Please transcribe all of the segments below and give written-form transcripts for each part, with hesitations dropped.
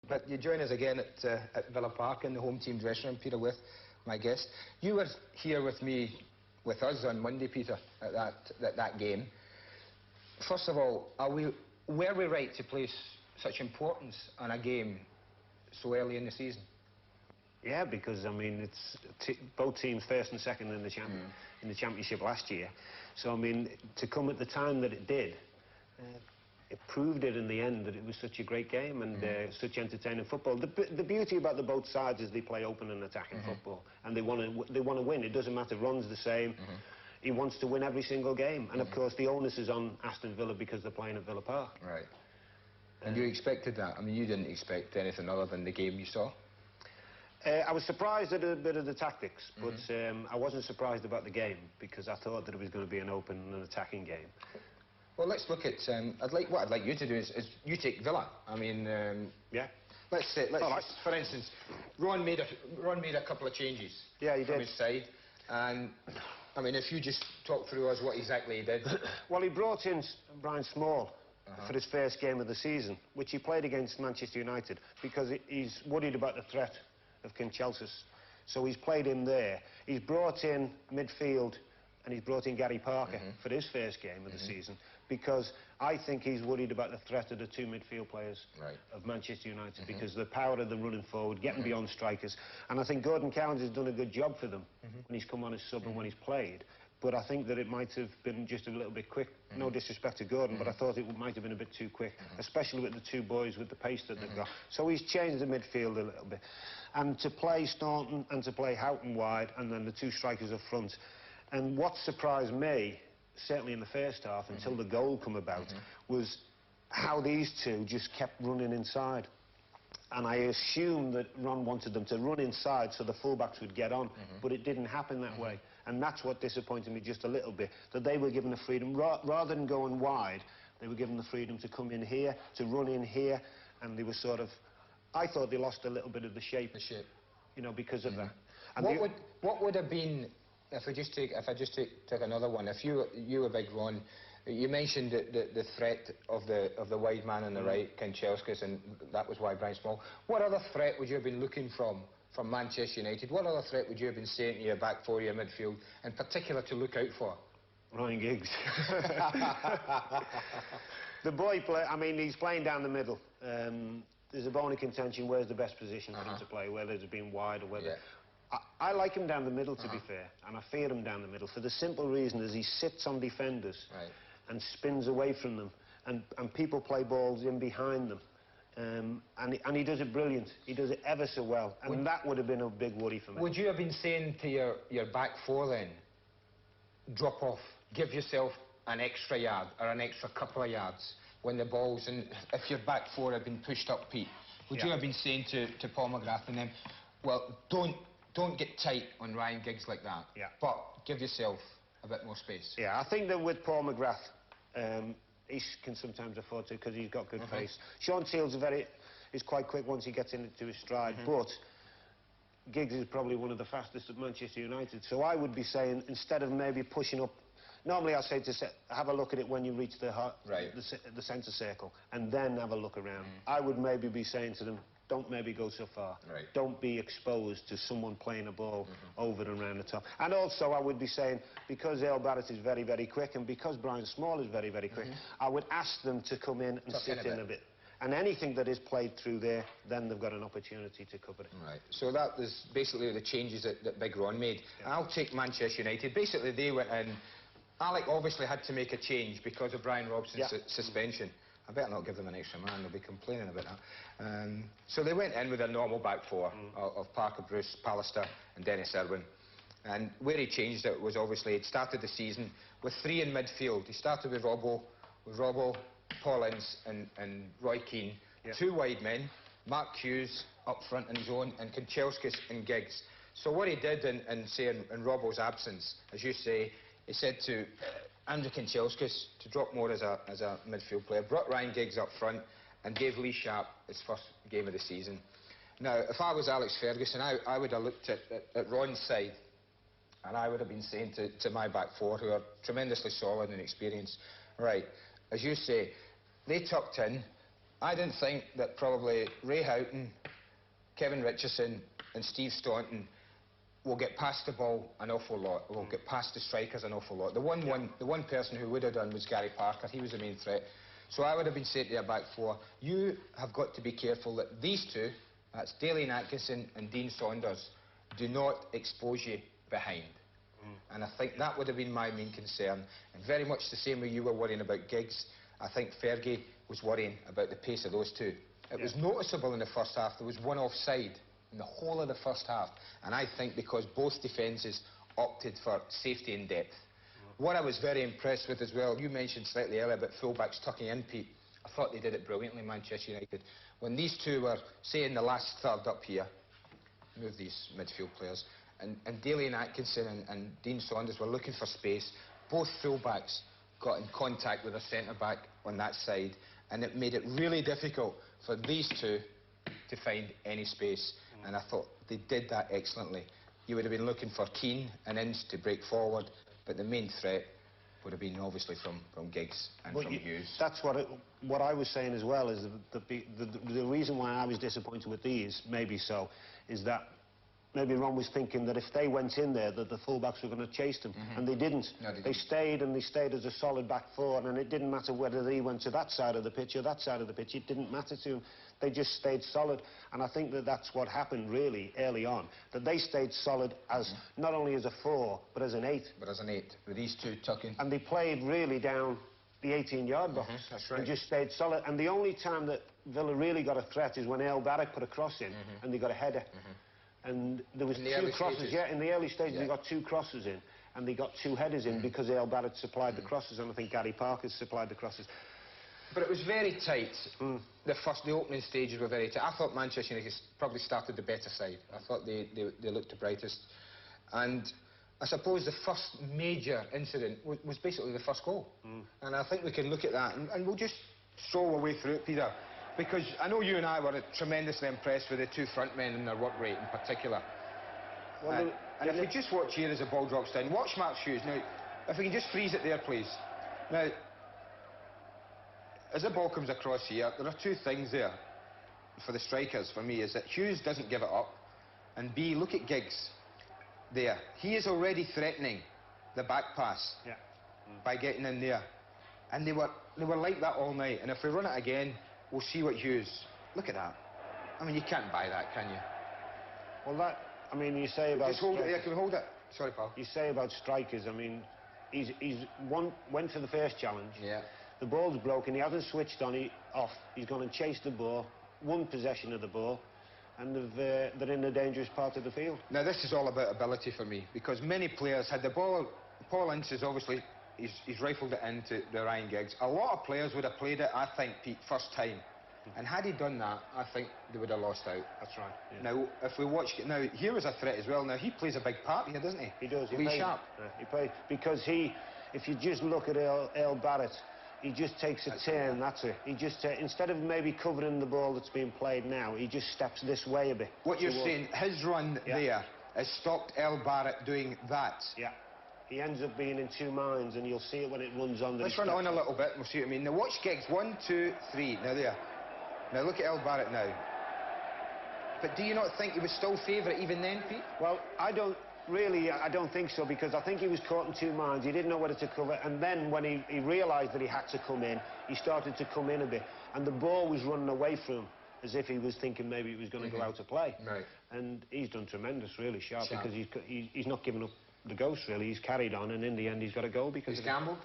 But you join us again at Villa Park in the home team dressing room, Peter, with my guest. You were here with me, with us on Monday, Peter, at that game. First of all, were we right to place such importance on a game so early in the season? Yeah, because I mean it's both teams first and second in the championship last year. So I mean to come at the time that it did, it proved it in the end that it was such a great game and such entertaining football. The beauty about the both sides is they play open and attacking football, and they want to win. It doesn't matter. Ron's the same. He wants to win every single game, and of course the onus is on Aston Villa because they're playing at Villa Park. Right. And you expected that? I mean, you didn't expect anything other than the game you saw? I was surprised at a bit of the tactics, but I wasn't surprised about the game because I thought that it was going to be an open and attacking game. Well, let's look at. What I'd like you to do is you take Villa. I mean, yeah. Let's for instance, Ron made a couple of changes. Yeah, he did. From his side, and I mean, if you just talk through us what exactly he did. Well, he brought in Brian Small for his first game of the season, which he played against Manchester United because he's worried about the threat of Chelsea. So he's played him there. He's brought in midfield and he's brought in Gary Parker for his first game of the season because I think he's worried about the threat of the two midfield players of Manchester United because the power of them running forward, getting beyond strikers. And I think Gordon Cowans has done a good job for them when he's come on as sub and when he's played. But I think that it might have been just a little bit quick. No disrespect to Gordon, but I thought it might have been a bit too quick, especially with the two boys with the pace that they've got. So he's changed the midfield a little bit. And to play Staunton and to play Houghton wide and then the two strikers up front. And what surprised me, certainly in the first half, until the goal come about, was how these two just kept running inside. And I assumed that Ron wanted them to run inside so the fullbacks would get on, but it didn't happen that way. And that's what disappointed me just a little bit, that they were given the freedom, rather than going wide, they were given the freedom to come in here, to run in here, and they were sort of, I thought they lost a little bit of the shape. You know, because of that. And what would have been, if I just take another one, if you were big Ron, you mentioned the threat of the wide man on the right, Kanchelskis, and that was why Brian Small. What other threat would you have been looking from Manchester United? What other threat would you have been saying to your back four, your midfield, in particular to look out for? Ryan Giggs. The boy I mean, he's playing down the middle. There's a bone of contention, where's the best position for him to play, whether it's been wide or whether... I like him down the middle, to be fair, and I fear him down the middle for the simple reason is he sits on defenders and spins away from them, and people play balls in behind them. And he does it brilliant. He does it ever so well, and that would have been a big worry for me. Would you have been saying to your back four then, drop off, give yourself an extra yard or an extra couple of yards when the ball's in, if your back four had been pushed up, Pete? Would you have been saying to Paul McGrath and them, well, don't get tight on Ryan Giggs like that, but give yourself a bit more space? Yeah, I think that with Paul McGrath, he can sometimes afford to because he's got good pace. Sean Seals is quite quick once he gets into his stride, but Giggs is probably one of the fastest at Manchester United. So I would be saying, instead of maybe pushing up, normally I say to have a look at it when you reach the centre circle, and then have a look around. I would maybe be saying to them, don't maybe go so far. Don't be exposed to someone playing a ball over and around the top. And also I would be saying, because Earl Barrett is very, very quick, and because Brian Small is very, very quick, I would ask them to come in and sit in a bit. And anything that is played through there, then they've got an opportunity to cover it. Right. So that was basically the changes that Big Ron made. I'll take Manchester United. Basically, they went in. Alec obviously had to make a change because of Brian Robson's suspension. I better not give them an extra man, they'll be complaining about that. So they went in with their normal back four of Parker, Bruce, Pallister and Dennis Irwin. And where he changed it was obviously he'd started the season with three in midfield. He started with Robbo, Paul Ince and Roy Keane. Two wide men, Mark Hughes up front on his own and Kanchelskis and Giggs. So what he did in Robbo's absence, as you say, he said to Andrew Kanchelskis to drop more as a midfield player, brought Ryan Giggs up front and gave Lee Sharp his first game of the season. Now, if I was Alex Ferguson, I would have looked at Ron's side and I would have been saying to my back four, who are tremendously solid and experienced, right, as you say, they tucked in, I didn't think that probably Ray Houghton, Kevin Richardson and Steve Staunton will get past the ball an awful lot, will get past the strikers an awful lot. The one person who would have done was Gary Parker. He was the main threat. So I would have been saying to their back four, you have got to be careful that these two, that's Daly and Atkinson and Dean Saunders, do not expose you behind. And I think that would have been my main concern. And very much the same way you were worrying about Giggs, I think Fergie was worrying about the pace of those two. It was noticeable in the first half. There was one offside in the whole of the first half. And I think because both defences opted for safety in depth. What I was very impressed with as well, you mentioned slightly earlier about full-backs tucking in, Pete. I thought they did it brilliantly, Manchester United. When these two were, say, in the last third up here, move these midfield players, and Daly and Atkinson and Dean Saunders were looking for space, both full-backs got in contact with a centre-back on that side, and it made it really difficult for these two to find any space. And I thought they did that excellently. You would have been looking for Keane and Ince to break forward, but the main threat would have been obviously from Giggs and from Hughes. That's what I was saying as well, is the reason why I was disappointed with these, maybe so, is that maybe Ron was thinking that if they went in there, that the full-backs were going to chase them, and they didn't. No, they didn't. They stayed, and they stayed as a solid back four, and it didn't matter whether they went to that side of the pitch or that side of the pitch. It didn't matter to them. They just stayed solid, and I think that that's what happened really early on, that they stayed solid as not only as a 4, but as an 8. But as an 8, with these two tucking. And they played really down the 18-yard box. That's right. And just stayed solid. And the only time that Villa really got a threat is when Earl Barrett put a cross in, and they got a header. And there was two crosses, in the early stages they got 2 crosses in, and they got 2 headers in because Earl Barrett supplied the crosses, and I think Gary Parker supplied the crosses. But it was very tight. The opening stages were very tight. I thought Manchester United probably started the better side. I thought they looked the brightest. And I suppose the first major incident was basically the first goal. And I think we can look at that, and we'll just stroll our way through it, Peter. Because I know you and I were tremendously impressed with the 2 front men and their work rate in particular. Well, and if we just watch here as the ball drops down, watch Mark Hughes. Now, if we can just freeze it there, please. Now, as the ball comes across here, there are 2 things there for the strikers, for me, is that Hughes doesn't give it up, and B, look at Giggs there. He is already threatening the back pass by getting in there. And they were like that all night, and if we run it again, we'll see what Hughes... Look at that. I mean, you can't buy that, can you? Well, that... I mean, you say about... Just hold it there. Can we hold it? Sorry, pal. You say about strikers, I mean, he's went for the first challenge. Yeah. The ball's broken. He hasn't switched off. He's gone and chased the ball, won possession of the ball, and they're in a dangerous part of the field. Now, this is all about ability for me, because many players had the ball... Paul Ince is obviously... He's rifled it into the Ryan Giggs. A lot of players would have played it, I think, Pete, first time. And had he done that, I think they would have lost out. That's right. Yeah. Now, if we watch... Now, here was a threat as well. Now, he plays a big part here, doesn't he? He does. Lee Sharp. He plays... Because if you just look at Earl Barrett, he just takes a turn, that's it. He just... instead of maybe covering the ball that's being played now, he just steps this way a bit. What you're saying, his run there has stopped Earl Barrett doing that. Yeah. He ends up being in 2 minds, and you'll see it when it runs on. Let's run it on a little bit, and we'll see what I mean. Now, watch Giggs. 1, 2, 3. Now, there. Now, look at Earl Barrett now. But do you not think he was still favourite even then, Pete? Well, I don't think so, because I think he was caught in 2 minds. He didn't know whether to cover, and then when he realised that he had to come in, he started to come in a bit, and the ball was running away from him, as if he was thinking maybe he was going to go out to play. Right. And he's done tremendous, really, Sharp. Because he's not given up the ghost, really. He's carried on, and in the end he's got a goal because he's gambled.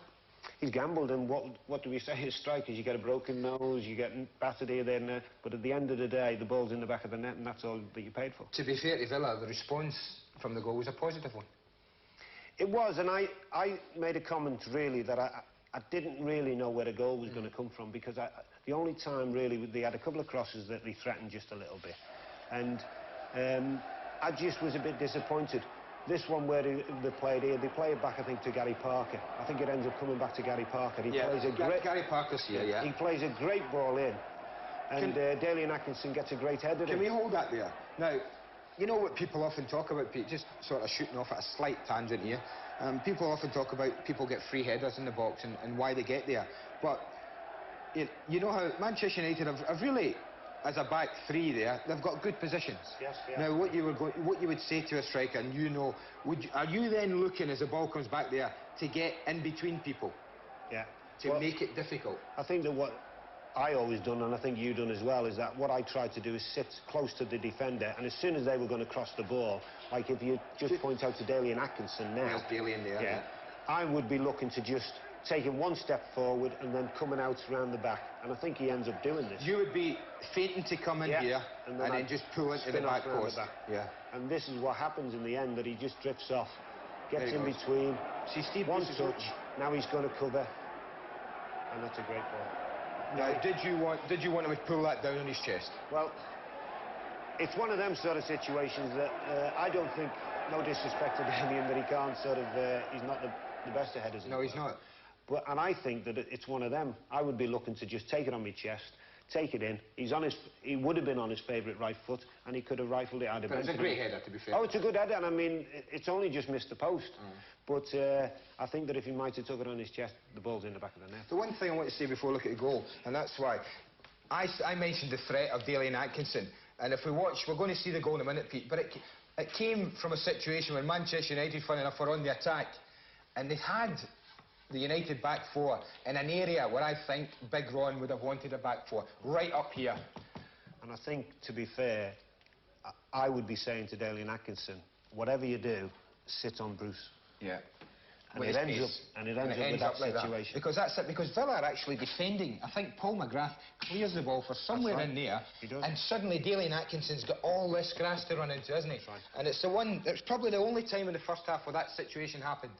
He's gambled, and what do we say as strikers? You get a broken nose, you get battered here, there, and there, but at the end of the day, the ball's in the back of the net, and that's all that you paid for. To be fair to Villa, the response from the goal was a positive one. It was, and I made a comment, really, that I didn't really know where the goal was going to come from, because the only time, really, they had a couple of crosses that they threatened just a little bit, and I just was a bit disappointed. This one where they played here, they play it back, I think, to Gary Parker. I think it ends up coming back to Gary Parker. He plays a great... Gary Parker's here, yeah. He plays a great ball in. And Daly and Atkinson gets a great header in. Can we hold that there? Now, you know what people often talk about, Pete, just sort of shooting off at a slight tangent here. People often talk about people get free headers in the box and why they get there. But you know how Manchester United have really, as a back three there, they've got good positions. Yes, yeah. Now, what you would say to a striker, and you know, are you then looking as the ball comes back there to get in between people? Yeah. To make it difficult? I think that what I always done, and I think you done as well, is that what I tried to do is sit close to the defender, and as soon as they were going to cross the ball, like if you just point out to Daly and Atkinson now. There's Daly in there. Yeah. I would be looking to just taking one step forward and then coming out around the back, and I think he ends up doing this. You would be feinting to come in here and then just pull into the back post. Yeah. And this is what happens in the end, that he just drifts off, gets in between. See, Steve, one touch. Now he's going to cover, and that's a great ball. Now, did you want him to pull that down on his chest? Well, it's one of them sort of situations that I don't think, no disrespect to Damien, that he can't sort of, he's not the best of headers. No, he's not. But, and I think that it's one of them. I would be looking to just take it on my chest, take it in. He would have been on his favourite right foot, and he could have rifled it out of it. But it's a great header, to be fair. Oh, it's a good header, and I mean, it's only just missed the post. But I think that if he might have took it on his chest, the ball's in the back of the net. The one thing I want to say before we look at the goal, and that's why, I mentioned the threat of Daly and Atkinson, and if we watch, we're going to see the goal in a minute, Pete, but it came from a situation when Manchester United, funny enough, were on the attack, and they had the United back four in an area where I think Big Ron would have wanted a back four, right up here. And I think, to be fair, I would be saying to Daly and Atkinson, whatever you do, sit on Bruce. Yeah. And it ends up with that situation. Because that's it, because Villa are actually defending. I think Paul McGrath clears the ball for somewhere in there, and suddenly Daly and Atkinson's got all this grass to run into, hasn't he? That's right. And it's probably the only time in the first half where that situation happened.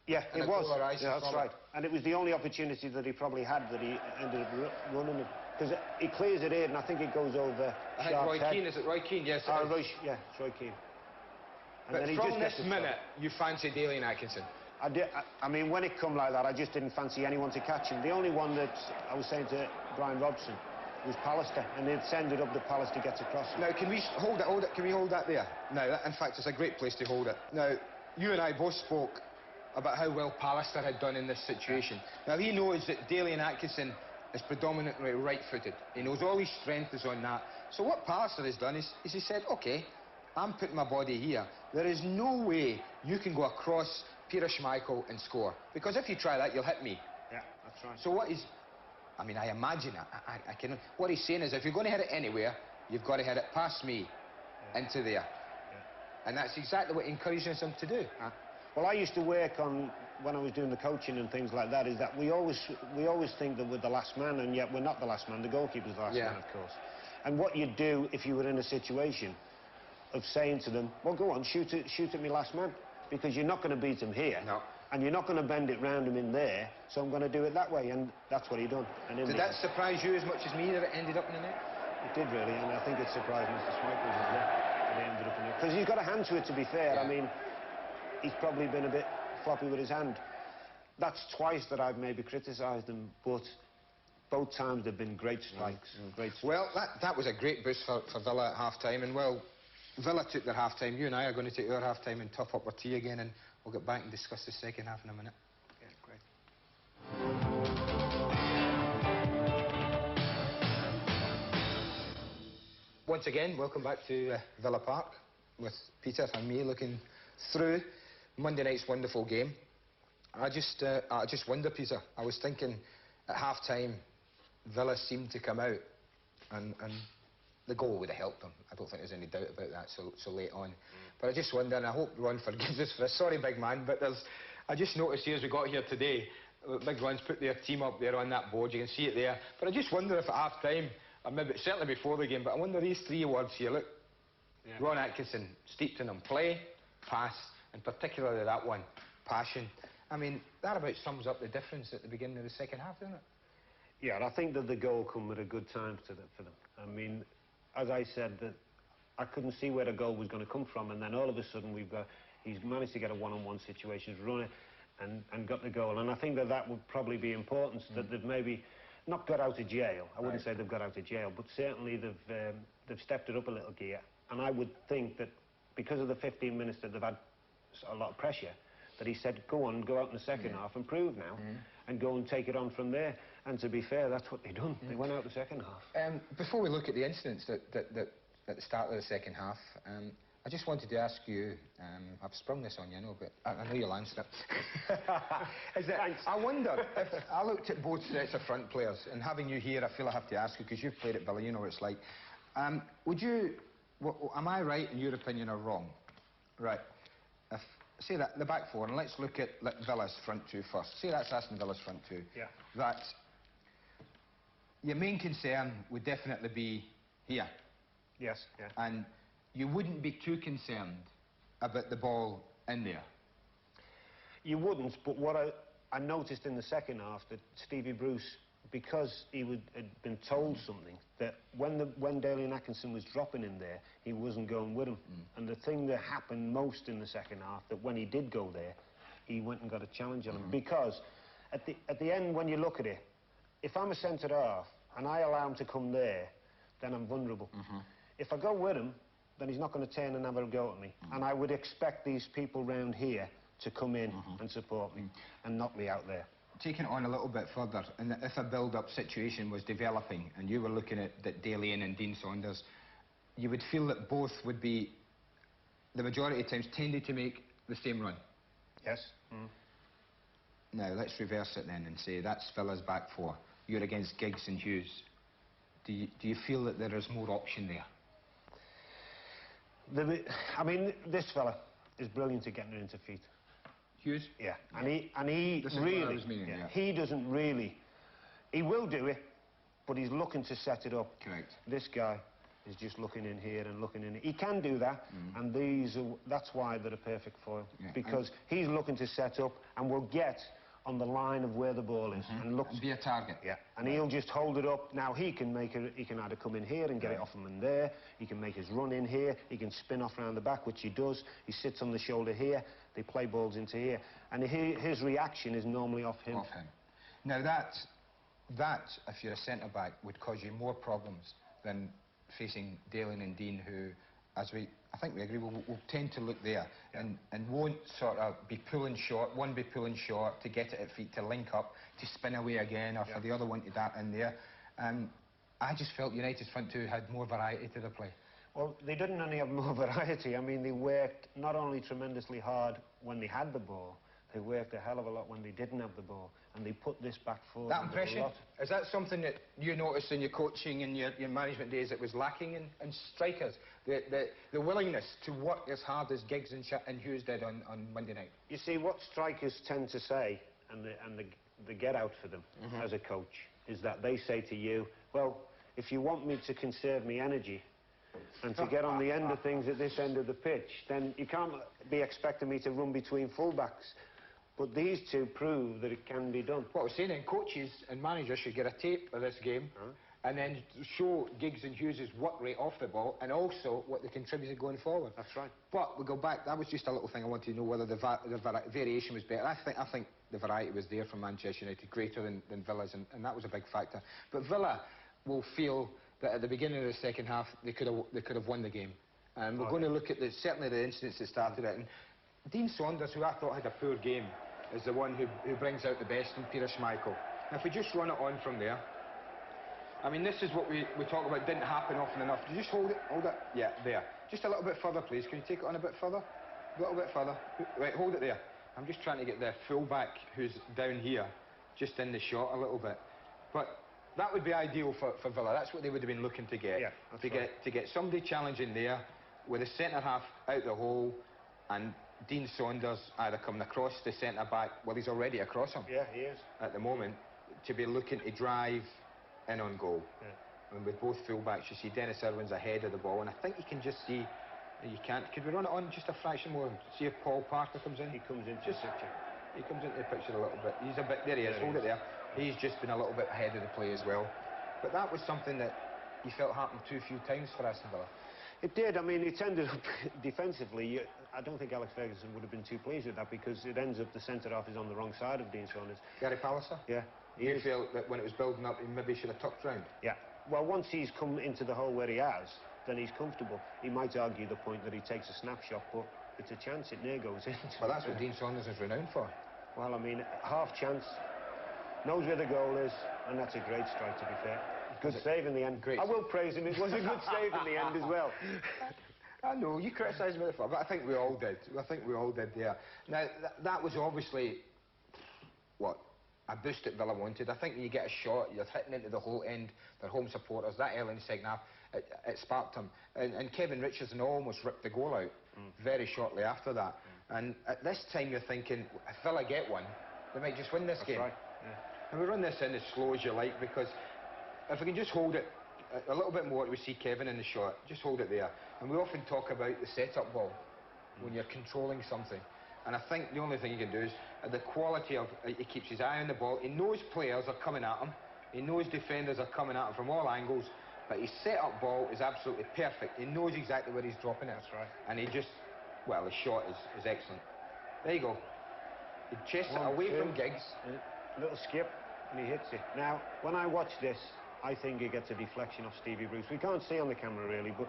Yeah, it was. Yeah, that's right. And it was the only opportunity that he probably had that he ended up running it. Because he clears it in, and I think it goes over Sharp's head. Is it Roy Keane? Yes. Yeah, it's Roy Keane. And but then he from just this minute, you fancy Daly and Atkinson? I mean, when it come like that, I just didn't fancy anyone to catch him. The only one that I was saying to Brian Robson was Pallister, and it's ended up that Pallister gets across him. Now, can we hold it? Can we hold that there? Now, in fact, it's a great place to hold it. Now, you and I both spoke about how well Pallister had done in this situation. Now, he knows that Daly and Atkinson is predominantly right-footed. He knows all his strength is on that. So what Pallister has done is he said, OK, I'm putting my body here. There is no way you can go across Peter Schmeichel and score. Because if you try that, you'll hit me. Yeah, that's right. So I mean, I imagine, what he's saying is, if you're going to hit it anywhere, you've got to hit it past me, into there. And that's exactly what he encourages him to do. Well, I used to work on, when I was doing the coaching and things like that, is that we always think that we're the last man, and yet we're not the last man. The goalkeeper's the last man, of course. And what you'd do if you were in a situation of saying to them, well, go on, shoot at me last man, because you're not going to beat him here. No. And you're not going to bend it round him in there, so I'm going to do it that way, and that's what he done. And did that surprise you as much as me that it ended up in the net? It did, really, and I think it surprised Mr. Schmeichel as well, that it ended up in the net. Because he's got a hand to it, to be fair. Yeah. I mean, he's probably been a bit floppy with his hand. That's twice that I've maybe criticised him, but both times they've been great strikes. Great strikes. Well, that was a great boost for Villa at half-time, and, well, Villa took their half-time. You and I are going to take our half-time and top up our tea again, and we'll get back and discuss the second half in a minute. Yeah, great. Once again, welcome back to Villa Park with Peter and me looking through Monday night's wonderful game. I just wonder, Peter, I was thinking at half-time, Villa seemed to come out and the goal would have helped them. I don't think there's any doubt about that so late on. But I just wonder, and I hope Ron forgives us for this. Sorry, big man, but I just noticed here as we got here today, Big Ron's put their team up there on that board. You can see it there. But I just wonder if at half-time, or maybe certainly before the game, but I wonder these three words here, look. Yeah. Ron Atkinson, steeped in them. Play, pass, and particularly that one, passion. I mean, that about sums up the difference at the beginning of the second half, doesn't it? Yeah, and I think that the goal come at a good time for them. I mean, as I said, that I couldn't see where the goal was going to come from, and then all of a sudden he's managed to get a one-on-one situation, run it, and got the goal. And I think that would probably be important, that they've maybe not got out of jail. I wouldn't say they've got out of jail, but certainly they've stepped it up a little gear. And I would think that because of the 15 minutes that they've had a lot of pressure, that he said, go on, go out in the second half and prove now, and go and take it on from there. And to be fair, that's what they done. They went out the second half. Before we look at the incidents that at the start of the second half, I just wanted to ask you, I've sprung this on you, I know, but I know you'll answer it. I wonder, if I looked at both sets of front players, and having you here, I feel I have to ask you, because you've played at Villa, you know what it's like. Would you, am I right in your opinion or wrong? Right. If, say that, the back four, and let's look at Villa's front two first. Say that's Aston Villa's front two. Yeah. That your main concern would definitely be here. Yes, yeah. And you wouldn't be too concerned about the ball in there. You wouldn't, but what I noticed in the second half that Stevie Bruce, because he had been told something, that when Daly and Atkinson was dropping in there, he wasn't going with him. And the thing that happened most in the second half, that when he did go there, he went and got a challenge on him. Because at the end, when you look at it, if I'm a centre half and I allow him to come there, then I'm vulnerable. If I go with him, then he's not going to turn and have a go at me. And I would expect these people round here to come in and support me and knock me out there. Taking it on a little bit further, and if a build-up situation was developing and you were looking at Daly and Dean Saunders, you would feel that both would be, the majority of times, tended to make the same run? Yes. Now, let's reverse it then and say that's Villa's back four. You're against Giggs and Hughes. Do you feel that there is more option there? I mean, this fella is brilliant at getting it into feet. Hughes? Yeah, and he this really, is what I was meaning, yeah. He doesn't really, he will do it, but he's looking to set it up. Correct. This guy is just looking in here and looking in. He can do that, and that's why they're a perfect foil, because he's looking to set up and will get on the line of where the ball is and look and be a target. Yeah, and he'll just hold it up. Now he can either come in here and get it off him in there. He can make his run in here. He can spin off round the back, which he does. He sits on the shoulder here. They play balls into here, and his reaction is normally off him. Off him. Now that if you're a centre back would cause you more problems than facing Daly and Dean, who, as I think we agree, will tend to look there and won't sort of be pulling short, one be pulling short to get it at feet, to link up, to spin away again, or for the other one to dart in there. I just felt United's front two had more variety to the play. Well, they didn't only have more variety. I mean, they worked not only tremendously hard when they had the ball, they worked a hell of a lot when they didn't have the ball, and they put this back forward. That impression, is that something that you noticed in your coaching and your management days that was lacking in strikers? The willingness to work as hard as Giggs and Hughes did on Monday night? You see, what strikers tend to say, and the get-out for them as a coach, is that they say to you, well, if you want me to conserve my energy and to get on the end of things at this end of the pitch, then you can't be expecting me to run between full-backs. But these two prove that it can be done. What we're saying then, coaches and managers should get a tape of this game and then show Giggs and Hughes' work rate off the ball and also what they contributed going forward. That's right. But we go back, that was just a little thing I wanted to know whether the variation was better. I think the variety was there from Manchester United, greater than Villa's, and that was a big factor. But Villa will feel that at the beginning of the second half they could have won the game. And we're going to look at certainly the incidents that started it. And Dean Saunders, who I thought had a poor game, is the one who brings out the best in Peter Schmeichel. Now, if we just run it on from there, I mean, this is what we talk about didn't happen often enough. Do you just hold it? Yeah, there. Just a little bit further, please. Can you take it on a bit further? A little bit further. Right, hold it there. I'm just trying to get the full-back who's down here, just in the shot a little bit. But that would be ideal for Villa. That's what they would have been looking to get. Yeah, to get somebody challenging there with a centre-half out the hole and Dean Saunders either coming across the centre-back, well, he's already across him. Yeah, he is. At the moment, to be looking to drive in on goal. Yeah. And with both full-backs, you see Dennis Irwin's ahead of the ball, and I think you can just see, could we run it on just a fraction more? See if Paul Parker comes in? He comes into the picture. He comes into the picture a little bit. He's a bit, there he is, hold it there. He's just been a little bit ahead of the play as well. But that was something that you felt happened too few times for Aston Villa. It did. I mean, it ended up defensively. I don't think Alex Ferguson would have been too pleased with that because it ends up the centre-half is on the wrong side of Dean Saunders. Gary Palliser? Yeah. You feel that when it was building up, he maybe should have tucked round? Yeah. Well, once he's come into the hole where he has, then he's comfortable. He might argue the point that he takes a snapshot, but it's a chance it near goes in. Well, that's what Dean Saunders is renowned for. Well, I mean, half chance. knows where the goal is, and that's a great strike, to be fair. Good save in the end. Great. I will praise him. It was a good save in the end as well. I know, you criticised me before, but I think we all did. I think we all did there. Now, that was obviously what a boost that Villa wanted. I think when you get a shot, you're hitting into the whole end, their home supporters, that early in the second half, it sparked them. And Kevin Richardson almost ripped the goal out very shortly after that. And at this time, you're thinking, if Villa get one, they might just win this game. That's right, yeah. And we run this in as slow as you like, because if we can just hold it a little bit more, we see Kevin in the shot, just hold it there. And we often talk about the set-up ball, when you're controlling something. And I think the only thing he can do is the quality of, he keeps his eye on the ball, he knows players are coming at him, he knows defenders are coming at him from all angles, but his set-up ball is absolutely perfect. He knows exactly where he's dropping it. That's right. And he just, well, his shot is excellent. There you go. He chests it away from Giggs. Little skip, and he hits it. Now, when I watch this, I think he gets a deflection off Stevie Bruce. We can't see on the camera, really, but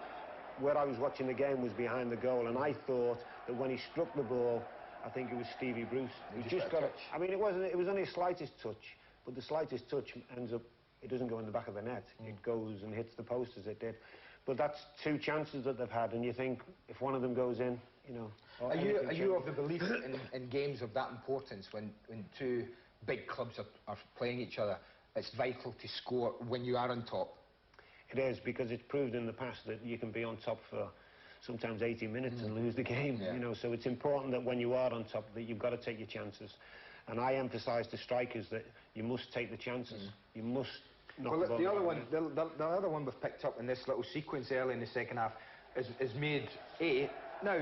where I was watching the game was behind the goal, and I thought that when he struck the ball, I think it was Stevie Bruce. He just got it. I mean, it was only a slightest touch, but the slightest touch ends up, it doesn't go in the back of the net. It goes and hits the post as it did. But that's two chances that they've had, and you think if one of them goes in, you know. Are you of the belief in games of that importance, when two big clubs are playing each other, it's vital to score when you are on top? It is, because it's proved in the past that you can be on top for sometimes 80 minutes and lose the game, you know, so it's important that when you are on top that you've got to take your chances. And I emphasise to strikers that you must take the chances. You must knock the ball. The other one we've picked up in this little sequence early in the second half is made A. Now,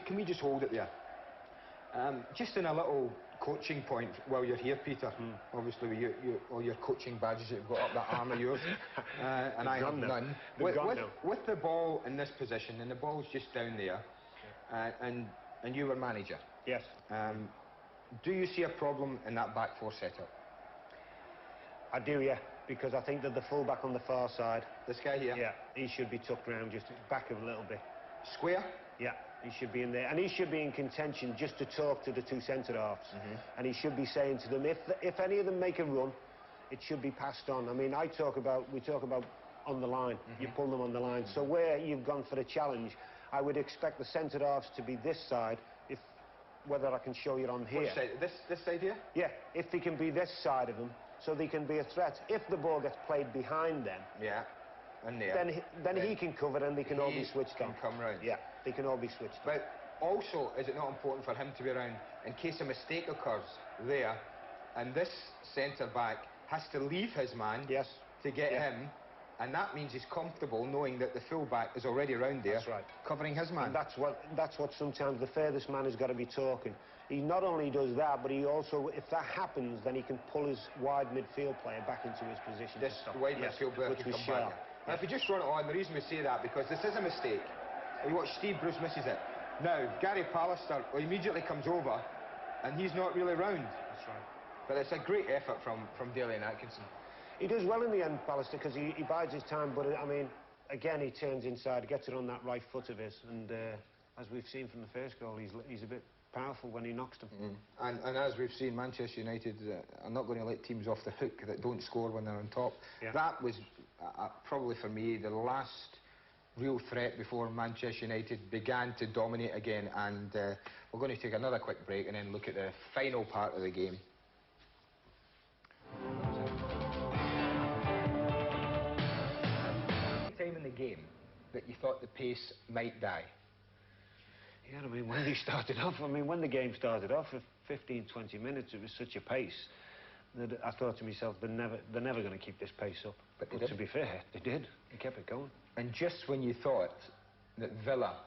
can we just hold it there? Just in a little coaching point while you're here, Peter. Obviously, with all your coaching badges that you've got up that arm of yours, and I have none. With the ball in this position, and the ball's just down there, and you were manager. Yes. Do you see a problem in that back four setup? I do, yeah, because I think that the full-back on the far side... This guy here? Yeah, he should be tucked round just back a little bit. Square? Yeah, he should be in there. And he should be in contention just to talk to the two centre-halves. And he should be saying to them, if any of them make a run, it should be passed on. I mean, we talk about on the line. You pull them on the line. So where you've gone for the challenge, I would expect the centre-halves to be this side, whether I can show you on here. Which side? This side here? Yeah, if they can be this side of them, so they can be a threat. If the ball gets played behind them, yeah, and there, then he can cover and they can all be switched on. Come round. Yeah, they can all be switched on. But also, is it not important for him to be around in case a mistake occurs there, and this centre-back has to leave his man to get him, and that means he's comfortable knowing that the full-back is already around there, covering his man. And that's what sometimes the furthest man has got to be talking. He not only does that, but he also, if that happens, then he can pull his wide midfield player back into his position. This wide midfield player can come back. Now, if you just run it on, the reason we say that, because this is a mistake. You watch Steve Bruce misses it. Now, Gary Pallister immediately comes over, and he's not really round. That's right. But it's a great effort from Daly and Atkinson. He does well in the end, Pallister, because he bides his time, but, I mean, again, he turns inside, gets it on that right foot of his, and as we've seen from the first goal, he's a bit powerful when he knocks them. And as we've seen, Manchester United are not going to let teams off the hook that don't score when they're on top. That was probably, for me, the last real threat before Manchester United began to dominate again, and we're going to take another quick break and then look at the final part of the game. Time in the game that you thought the pace might die? Yeah, I mean, when the game started off, for 15, 20 minutes, it was such a pace that I thought to myself, they're never going to keep this pace up. But to be fair, they did. They kept it going. And just when you thought that Villa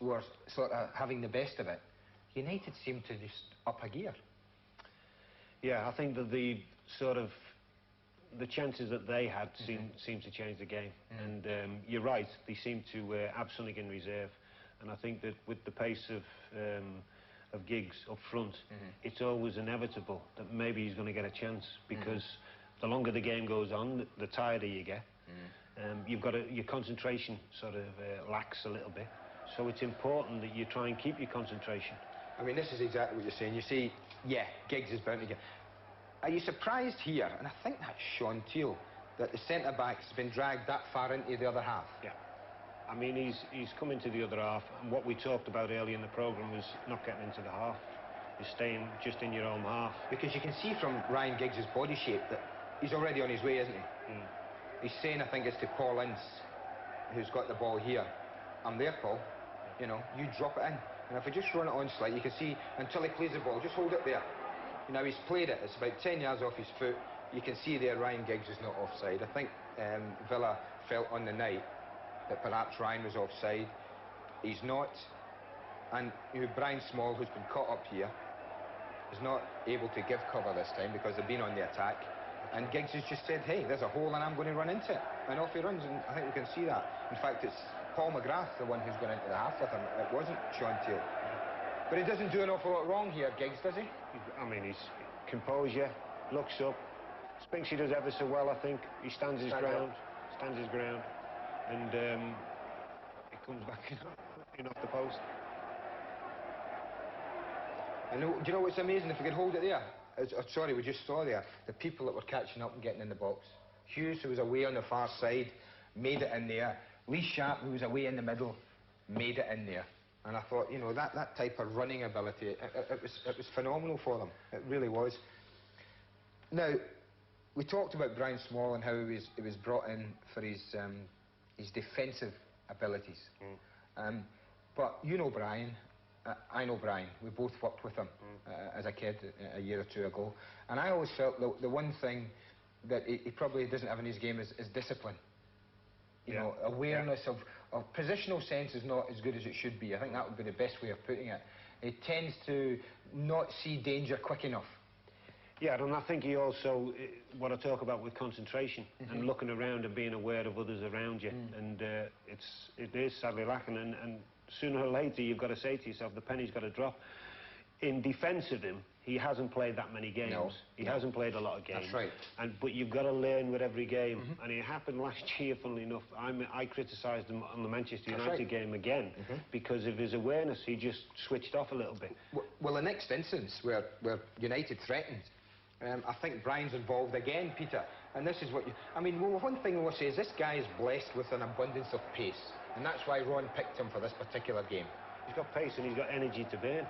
were sort of having the best of it, United seemed to just up a gear. Yeah, I think that the chances that they had seemed to change the game. And you're right, they seem to have something in reserve. And I think that with the pace of Giggs up front, it's always inevitable that maybe he's going to get a chance, because the longer the game goes on, the tireder you get. Your concentration sort of lacks a little bit. So it's important that you try and keep your concentration. I mean, this is exactly what you're saying. You see, yeah, Giggs is bound to get... Are you surprised here, and I think that's Sean Teal, that the centre-back's been dragged that far into the other half? Yeah. I mean, he's come into the other half, and what we talked about earlier in the programme was not getting into the half. You're staying just in your own half. Because you can see from Ryan Giggs' body shape that he's already on his way, isn't he? Mm. He's saying, I think it's to Paul Ince, who's got the ball here. I'm there, Paul. You know, you drop it in. And if we just run it on slightly, you can see, until he plays the ball, just hold it there. You know, he's played it. It's about 10 yards off his foot. You can see there Ryan Giggs is not offside. I think Villa felt on the night that perhaps Ryan was offside. He's not. And you know, Brian Small, who's been caught up here, is not able to give cover this time because they've been on the attack. And Giggs has just said, hey, there's a hole and I'm going to run into it. And off he runs, and I think we can see that. In fact, it's Paul McGrath, the one who's gone into the half with him. It wasn't Sean Teal. But he doesn't do an awful lot wrong here, Giggs, does he? I mean, he's composure, looks up. Thinks he does ever so well, I think. He stands his ground, and he comes back in off the post. I know, do you know what's amazing? If we could hold it there, sorry, we just saw there, the people that were catching up and getting in the box. Hughes, who was away on the far side, made it in there. Lee Sharp, who was away in the middle, made it in there. And I thought, you know, that type of running ability, it was phenomenal for them. It really was. Now, we talked about Brian Small and how he was brought in for his defensive abilities. But you know Brian, I know Brian. We both worked with him as a kid a year or two ago. And I always felt the one thing that he probably doesn't have in his game is discipline. You know, awareness of positional sense is not as good as it should be. I think that would be the best way of putting it. He tends to not see danger quick enough. Yeah, and I think he also, what I talk about with concentration and looking around and being aware of others around you. And it is sadly lacking, and sooner or later you've got to say to yourself, the penny's got to drop. In defence of him, he hasn't played that many games. No, he hasn't played a lot of games. That's right. But you've got to learn with every game. And it happened last year, funnily enough. I criticised him on the Manchester United game again because of his awareness. He just switched off a little bit. Well, the next instance where United threatened, I think Brian's involved again, Peter. And this is what you... I mean, well, one thing we'll say is this guy is blessed with an abundance of pace. And that's why Ron picked him for this particular game. He's got pace and he's got energy to burn.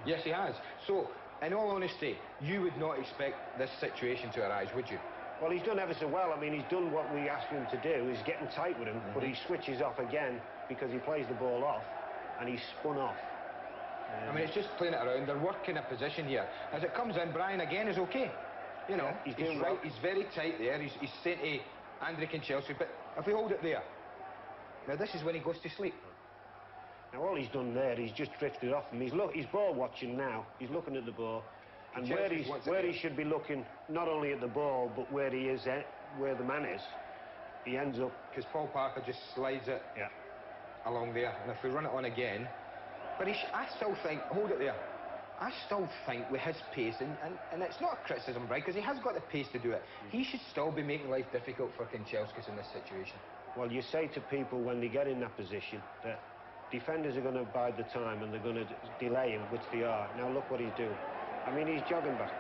Yes, he has. So, in all honesty, you would not expect this situation to arise, would you? Well, he's done ever so well. I mean, he's done what we asked him to do. He's getting tight with him, but he switches off again because he plays the ball off, and he's spun off. I mean, it's just playing it around. They're working a position here. As it comes in, Brian again is okay. You know, he's doing well. He's very tight there. He's saying to Andre and Chelsea, but if we hold it there, now this is when he goes to sleep. Now, all he's done there, he's just drifted off him. He's ball watching now. He's looking at the ball. And where he should be looking, not only at the ball, but where he is, where the man is, he ends up... Because Paul Parker just slides it along there. And if we run it on again... But I still think, hold it there, I still think with his pace, and it's not a criticism, right, because he has got the pace to do it, he should still be making life difficult for Kanchelskis in this situation. Well, you say to people when they get in that position that defenders are going to bide the time and they're going to delay him, which they are. Now look what he's doing. I mean, he's jogging back.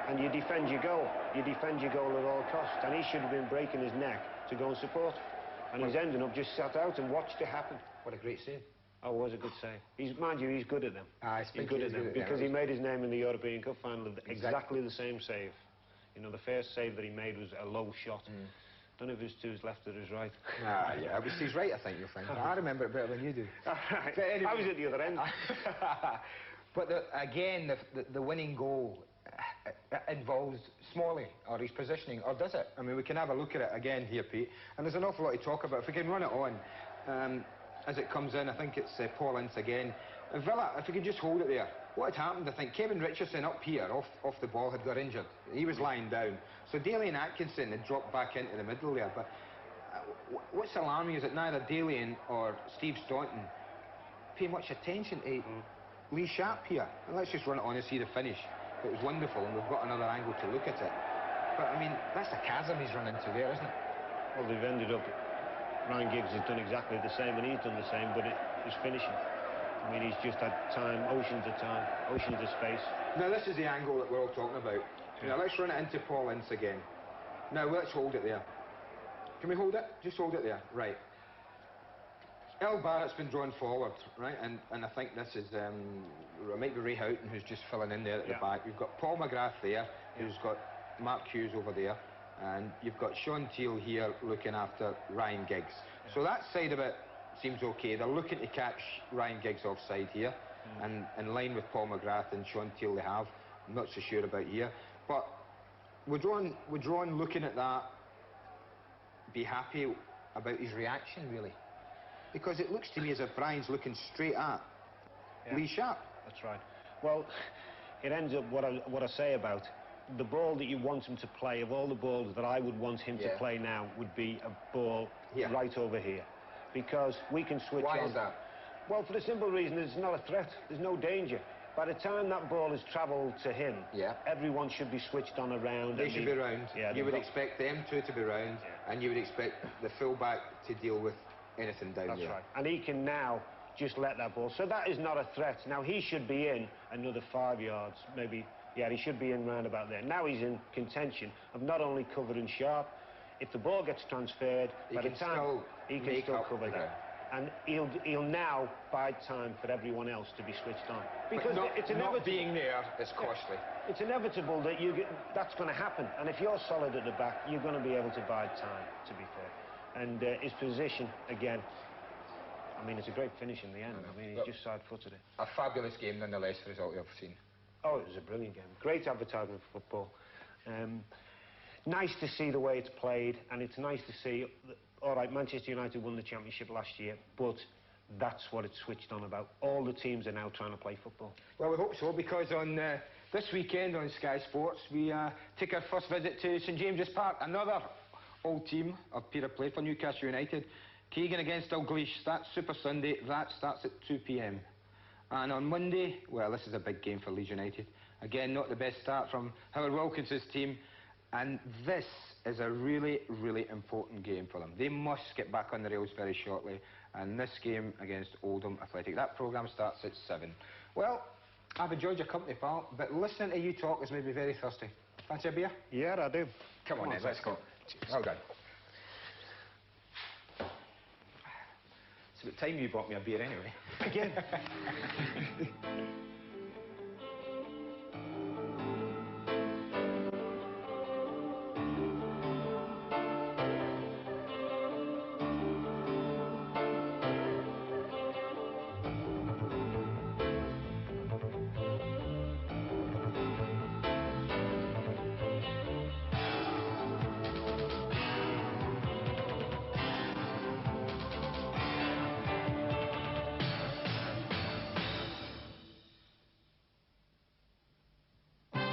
And you defend your goal. You defend your goal at all costs. And he should have been breaking his neck to go and support. And he's ending up just sat out and watched it happen. What a great save. Oh, it was a good save. Mind you, he's good at them. He's good at them. Because he made his name in the European Cup final, exactly the same save. You know, the first save that he made was a low shot. Don't know if it was to his left or his right. Yeah, it was to his right, I think, you'll find. I remember it better than you do. Right. Anyway. I was at the other end. But again, the winning goal involves Smalley, or his positioning, or does it? I mean, we can have a look at it again here, Pete, and there's an awful lot to talk about. If we can run it on, as it comes in, I think it's Paul Ince again. Villa, if we could just hold it there. What had happened, I think, Kevin Richardson up here, off the ball, had got injured. He was lying down. So Daly and Atkinson had dropped back into the middle there, but what's alarming is that neither Daly or Steve Staunton pay much attention to Lee Sharp here. And let's just run it on and see the finish. It was wonderful, and we've got another angle to look at it. But, I mean, that's the chasm he's run into there, isn't it? Well, they've ended up... Ryan Giggs has done exactly the same, and he's done the same, but it was finishing. I mean, he's just had time, oceans of space. Now, this is the angle that we're all talking about. Now let's run it into Paul Ince again. Now let's hold it there. Can we hold it? Just hold it there. Right. El Barrett's been drawn forward, right? And I think this is, it might be Ray Houghton who's just filling in there at the back. You've got Paul McGrath there, who's got Mark Hughes over there. And you've got Sean Teal here looking after Ryan Giggs. So that side of it seems okay. They're looking to catch Ryan Giggs offside here. And in line with Paul McGrath and Sean Teal they have. I'm not so sure about here. But would Ron looking at that be happy about his reaction, really? Because it looks to me as if Brian's looking straight at Lee Sharp. That's right. Well, it ends up what I say about the ball that you want him to play. Of all the balls that I would want him to play now would be a ball right over here, because we can switch on. Why is that? Well, for the simple reason it's not a threat. There's no danger. By the time that ball has travelled to him, everyone should be switched on around. They should be round. You would expect them two to be round, and you would expect the full-back to deal with anything down there. That's right. And he can now just let that ball. So that is not a threat. Now, he should be in another 5 yards, maybe. Yeah, he should be in round about there. Now he's in contention of not only covering Sharp, if the ball gets transferred, he can still cover that. And he'll now bide time for everyone else to be switched on. Because it's inevitable. Not being there is costly. It's inevitable that that's going to happen. And if you're solid at the back, you're going to be able to bide time, to be fair. And his position, again, I mean, it's a great finish in the end. I mean, he's just side-footed it. A fabulous game, nonetheless, the result you've seen. Oh, it was a brilliant game. Great advertisement for football. Nice to see the way it's played, and it's nice to see, all right, Manchester United won the championship last year, but that's what it's switched on about. All the teams are now trying to play football. Well, we hope so, because on this weekend on Sky Sports, we take our first visit to St James's Park. Another old team of Peter played for Newcastle United. Keegan against Dalglish. That's Super Sunday. That starts at 2 p.m. And on Monday, well, this is a big game for Leeds United. Again, not the best start from Howard Wilkins' team. And this is a really, really important game for them. They must get back on the rails very shortly. And this game against Oldham Athletic, that programme starts at 7. Well, I've enjoyed your company, pal, but listening to you talk has made me very thirsty. Fancy a beer? Yeah, I do. Come on then, let's go. Well done. It's about time you bought me a beer anyway. Again.